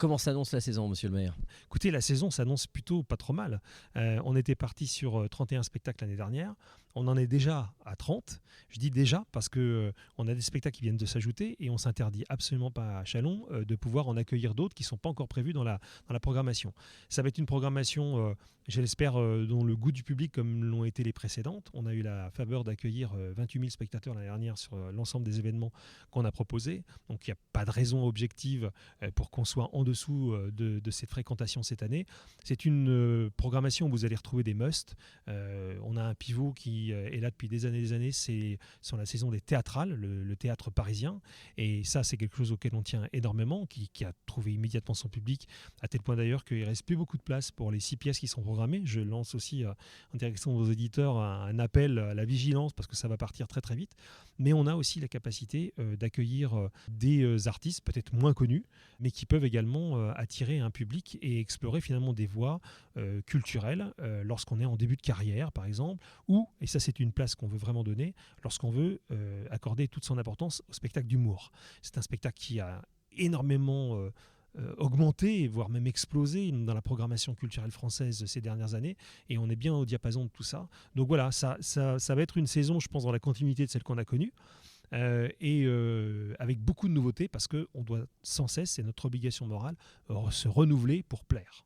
Comment s'annonce la saison, monsieur le maire? Écoutez, la saison s'annonce plutôt pas trop mal. On était parti sur 31 spectacles l'année dernière. On en est déjà à 30. Je dis déjà parce que on a des spectacles qui viennent de s'ajouter et on s'interdit absolument pas à Chalon de pouvoir en accueillir d'autres qui ne sont pas encore prévus dans la programmation. Ça va être une programmation, je l'espère, dont le goût du public comme l'ont été les précédentes. On a eu la faveur d'accueillir 28 000 spectateurs l'année dernière sur l'ensemble des événements qu'on a proposés. Donc il n'y a pas de raison objective pour qu'on soit en dessous de cette fréquentation cette année. C'est une programmation où vous allez retrouver des musts. On a un pivot qui est là depuis des années, c'est sur la saison des théâtrales, le théâtre parisien. Et ça, c'est quelque chose auquel on tient énormément, qui a trouvé immédiatement son public, à tel point d'ailleurs qu'il ne reste plus beaucoup de place pour les 6 pièces qui sont programmées. Je lance aussi en direction de vos auditeurs un appel à la vigilance parce que ça va partir très très vite. Mais on a aussi la capacité d'accueillir des artistes peut-être moins connus, mais qui peuvent également attirer un public et explorer finalement des voies culturelles lorsqu'on est en début de carrière par exemple, ou, et ça c'est une place qu'on veut vraiment donner, lorsqu'on veut accorder toute son importance au spectacle d'humour. C'est un spectacle qui a énormément augmenté, voire même explosé dans la programmation culturelle française ces dernières années, et on est bien au diapason de tout ça. Donc voilà, ça va être une saison, je pense, dans la continuité de celle qu'on a connue, avec beaucoup de nouveautés, parce qu'on doit sans cesse, c'est notre obligation morale, se renouveler pour plaire.